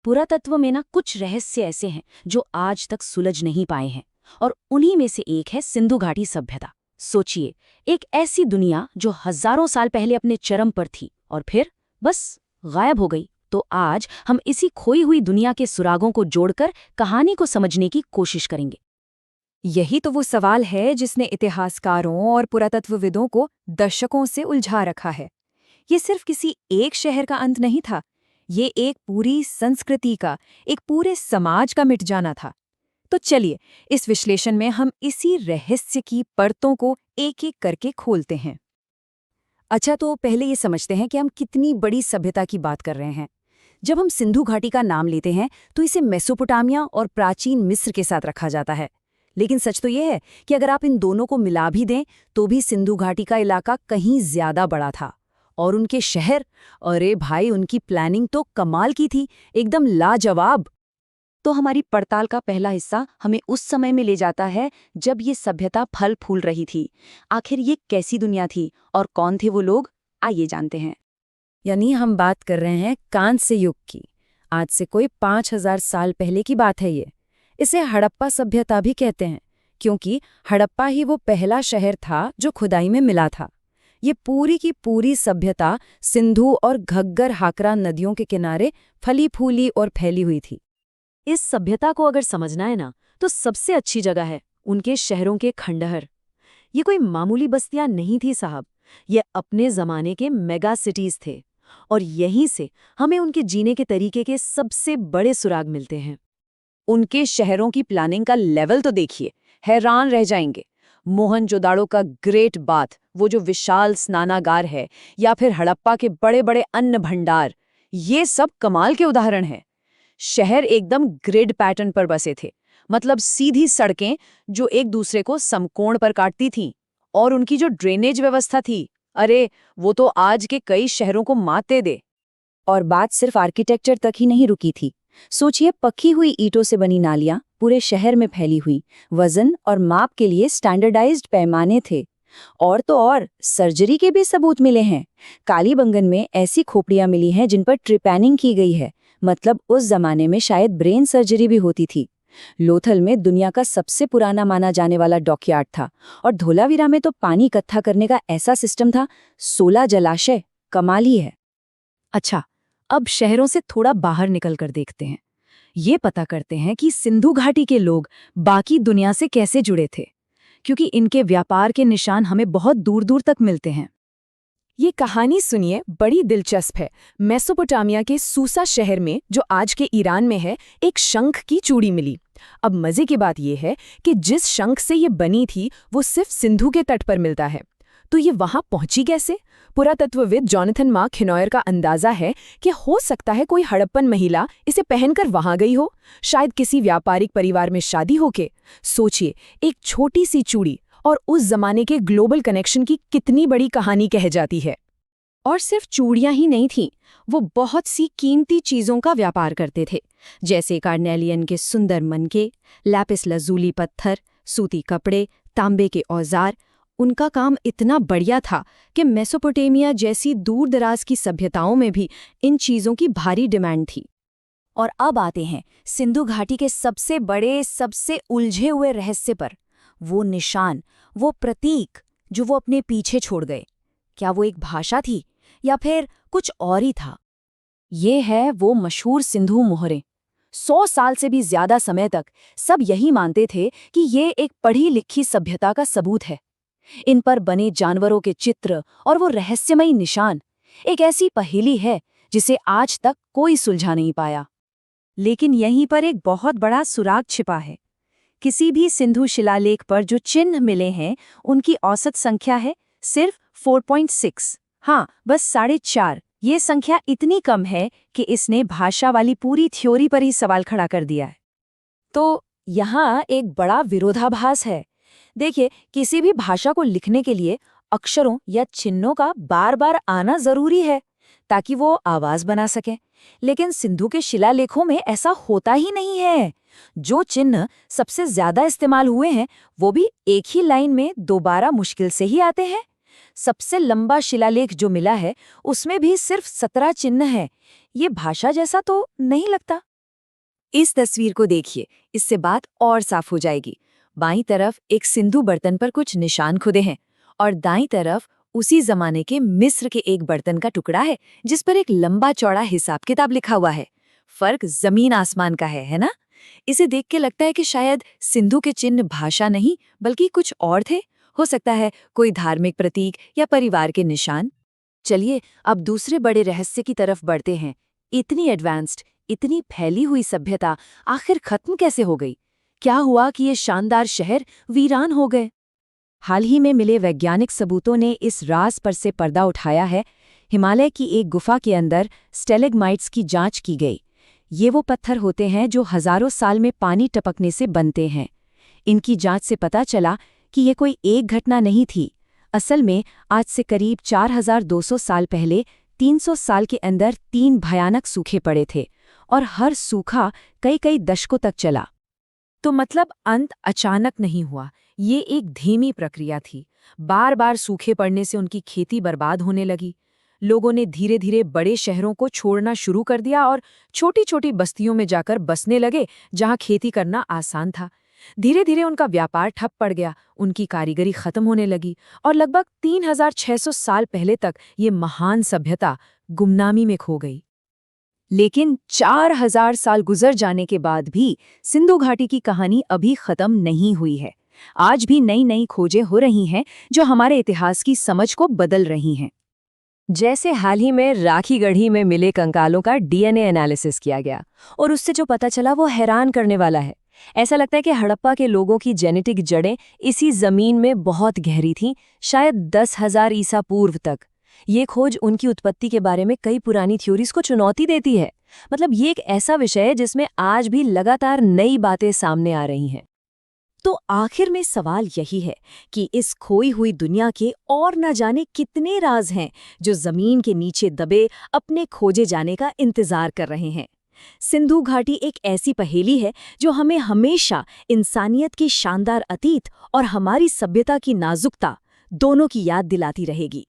पुरातत्व में ना कुछ रहस्य ऐसे हैं जो आज तक सुलझ नहीं पाए हैं, और उन्हीं में से एक है सिंधु घाटी सभ्यता। सोचिए, एक ऐसी दुनिया जो हजारों साल पहले अपने चरम पर थी और फिर बस गायब हो गई। तो आज हम इसी खोई हुई दुनिया के सुरागों को जोड़कर कहानी को समझने की कोशिश करेंगे। यही तो वो सवाल है जिसने इतिहासकारों और पुरातत्वविदों को दशकों से उलझा रखा है। ये सिर्फ किसी एक शहर का अंत नहीं था, ये एक पूरी संस्कृति का, एक पूरे समाज का मिट जाना था। तो चलिए, इस विश्लेषण में हम इसी रहस्य की परतों को एक-एक करके खोलते हैं। अच्छा, तो पहले ये समझते हैं कि हम कितनी बड़ी सभ्यता की बात कर रहे हैं। जब हम सिंधु घाटी का नाम लेते हैं तो इसे मेसोपोटामिया और प्राचीन मिस्र के साथ रखा जाता है। लेकिन सच तो यह है कि अगर आप इन दोनों को मिला भी दें तो भी सिंधु घाटी का इलाका कहीं ज्यादा बड़ा था। और उनके शहर, अरे भाई, उनकी प्लानिंग तो कमाल की थी, एकदम लाजवाब। तो हमारी पड़ताल का पहला हिस्सा हमें उस समय में ले जाता है जब ये सभ्यता फल फूल रही थी। आखिर ये कैसी दुनिया थी और कौन थे वो लोग, आइए जानते हैं। यानी हम बात कर रहे हैं कांस्य युग की। आज से कोई 5000 साल पहले की बात है ये। इसे हड़प्पा सभ्यता भी कहते हैं, क्योंकि हड़प्पा ही वो पहला शहर था जो खुदाई में मिला था। ये पूरी की पूरी सभ्यता सिंधु और घग्गर हाकरा नदियों के किनारे फली फूली और फैली हुई थी। इस सभ्यता को अगर समझना है ना, तो सबसे अच्छी जगह है उनके शहरों के खंडहर। ये कोई मामूली बस्तियां नहीं थी साहब, ये अपने जमाने के मेगा सिटीज थे। और यहीं से हमें उनके जीने के तरीके के सबसे बड़े सुराग मिलते हैं। उनके शहरों की प्लानिंग का लेवल तो देखिए, हैरान रह जाएंगे। मोहनजोदाड़ो का ग्रेट बाथ, वो जो विशाल स्नानागार है, या फिर हड़प्पा के बड़े बड़े अन्न भंडार, ये सब कमाल के उदाहरण हैं। शहर एकदम ग्रिड पैटर्न पर बसे थे, मतलब सीधी सड़कें जो एक दूसरे को समकोण पर काटती थीं। और उनकी जो ड्रेनेज व्यवस्था थी, अरे वो तो आज के कई शहरों को मात दे। और बात सिर्फ आर्किटेक्चर तक ही नहीं रुकी थी। सोचिए, पकी हुई ईंटों से बनी नालियां पूरे शहर में फैली हुई, वजन और माप के लिए स्टैंडर्डाइज्ड पैमाने थे। और तो और सर्जरी के भी सबूत मिले हैं। कालीबंगन में ऐसी खोपड़ियां मिली हैं जिन पर ट्रिपैनिंग की गई है, मतलब उस जमाने में शायद ब्रेन सर्जरी भी होती थी। लोथल में दुनिया का सबसे पुराना माना जाने वाला डॉकयार्ड था, और धोलावीरा में तो पानी इकट्ठा करने का ऐसा सिस्टम था। 16 जलाशय, कमाल ही है। अच्छा, अब शहरों से थोड़ा बाहर निकल कर देखते हैं। ये पता करते हैं कि सिंधु घाटी के लोग बाकी दुनिया से कैसे जुड़े थे, क्योंकि इनके व्यापार के निशान हमें बहुत दूर दूर तक मिलते हैं। ये कहानी सुनिए, बड़ी दिलचस्प है। मेसोपोटामिया के सूसा शहर में, जो आज के ईरान में है, एक शंख की चूड़ी मिली। अब मजे की बात यह है कि जिस शंख से ये बनी थी वो सिर्फ सिंधु के तट पर मिलता है। तो ये वहां पहुंची कैसे? पुरातत्वविद जॉनथन मार्क हिनॉयर का अंदाजा है कि हो सकता है कोई हड़प्पन महिला इसे पहनकर वहां गई हो, शायद किसी व्यापारिक परिवार में शादी होके। सोचिए, एक छोटी सी चूड़ी और उस जमाने के ग्लोबल कनेक्शन की कितनी बड़ी कहानी कह जाती है। और सिर्फ चूड़ियां ही नहीं थीं, वो बहुत सी कीमती चीजों का व्यापार करते थे, जैसे कार्नेलियन के सुंदर मनके, लैपिस लजूली पत्थर, सूती कपड़े, तांबे के औजार। उनका काम इतना बढ़िया था कि मेसोपोटामिया जैसी दूर दराज की सभ्यताओं में भी इन चीजों की भारी डिमांड थी। और अब आते हैं सिंधु घाटी के सबसे बड़े, सबसे उलझे हुए रहस्य पर। वो निशान, वो प्रतीक जो वो अपने पीछे छोड़ गए, क्या वो एक भाषा थी या फिर कुछ और ही था? ये है वो मशहूर सिंधु मोहरें। 100 साल से भी ज्यादा समय तक सब यही मानते थे कि ये एक पढ़ी लिखी सभ्यता का सबूत है। इन पर बने जानवरों के चित्र और वो रहस्यमयी निशान एक ऐसी पहेली है जिसे आज तक कोई सुलझा नहीं पाया। लेकिन यहीं पर एक बहुत बड़ा सुराग छिपा है। किसी भी सिंधु शिलालेख पर जो चिन्ह मिले हैं, उनकी औसत संख्या है सिर्फ 4.6। हाँ, बस 4.5। ये संख्या इतनी कम है कि इसने भाषा वाली पूरी थ्योरी पर ही सवाल खड़ा कर दिया है। तो यहाँ एक बड़ा विरोधाभास है। देखिए, किसी भी भाषा को लिखने के लिए अक्षरों या चिन्हों का बार बार आना जरूरी है ताकि वो आवाज बना सके। लेकिन सिंधु के शिलालेखों में ऐसा होता ही नहीं है। जो चिन्ह सबसे ज्यादा इस्तेमाल हुए हैं वो भी एक ही लाइन में दोबारा मुश्किल से ही आते हैं। सबसे लंबा शिलालेख जो मिला है उसमें भी सिर्फ 17 चिन्ह है। ये भाषा जैसा तो नहीं लगता। इस तस्वीर को देखिए, इससे बात और साफ हो जाएगी। बाईं तरफ एक सिंधु बर्तन पर कुछ निशान खुदे हैं और दाईं तरफ उसी जमाने के मिस्र के एक बर्तन का टुकड़ा है जिस पर एक लंबा चौड़ा हिसाब किताब लिखा हुआ है। फर्क जमीन आसमान का है ना? इसे देख के लगता है कि शायद सिंधु के चिन्ह भाषा नहीं बल्कि कुछ और थे। हो सकता है कोई धार्मिक प्रतीक या परिवार के निशान। चलिए अब दूसरे बड़े रहस्य की तरफ बढ़ते हैं। इतनी एडवांस्ड, इतनी फैली हुई सभ्यता आखिर खत्म कैसे हो गई? क्या हुआ कि ये शानदार शहर वीरान हो गए? हाल ही में मिले वैज्ञानिक सबूतों ने इस राज पर से पर्दा उठाया है। हिमालय की एक गुफा के अंदर स्टेलेग्माइट्स की जांच की गई। ये वो पत्थर होते हैं जो हजारों साल में पानी टपकने से बनते हैं। इनकी जांच से पता चला कि ये कोई एक घटना नहीं थी। असल में आज से करीब 4200 साल पहले 300 साल के अंदर 3 भयानक सूखे पड़े थे और हर सूखा कई कई दशकों तक चला। तो मतलब अंत अचानक नहीं हुआ, ये एक धीमी प्रक्रिया थी। बार बार सूखे पड़ने से उनकी खेती बर्बाद होने लगी। लोगों ने धीरे धीरे बड़े शहरों को छोड़ना शुरू कर दिया और छोटी छोटी बस्तियों में जाकर बसने लगे जहां खेती करना आसान था। धीरे धीरे उनका व्यापार ठप पड़ गया, उनकी कारीगरी खत्म होने लगी और लगभग 3600 साल पहले तक ये महान सभ्यता गुमनामी में खो गई। लेकिन 4000 साल गुजर जाने के बाद भी सिंधु घाटी की कहानी अभी खत्म नहीं हुई है। आज भी नई नई खोजें हो रही हैं जो हमारे इतिहास की समझ को बदल रही हैं। जैसे हाल ही में राखीगढ़ी में मिले कंकालों का डीएनए एनालिसिस किया गया और उससे जो पता चला वो हैरान करने वाला है। ऐसा लगता है कि हड़प्पा के लोगों की जेनेटिक जड़ें इसी जमीन में बहुत गहरी थीं, शायद 10,000 ईसा पूर्व तक। ये खोज उनकी उत्पत्ति के बारे में कई पुरानी थ्योरीज को चुनौती देती है। मतलब ये एक ऐसा विषय है जिसमें आज भी लगातार नई बातें सामने आ रही हैं। तो आखिर में सवाल यही है कि इस खोई हुई दुनिया के और न जाने कितने राज हैं जो जमीन के नीचे दबे अपने खोजे जाने का इंतजार कर रहे हैं। सिंधु घाटी एक ऐसी पहेली है जो हमें हमेशा इंसानियत की शानदार अतीत और हमारी सभ्यता की नाजुकता दोनों की याद दिलाती रहेगी।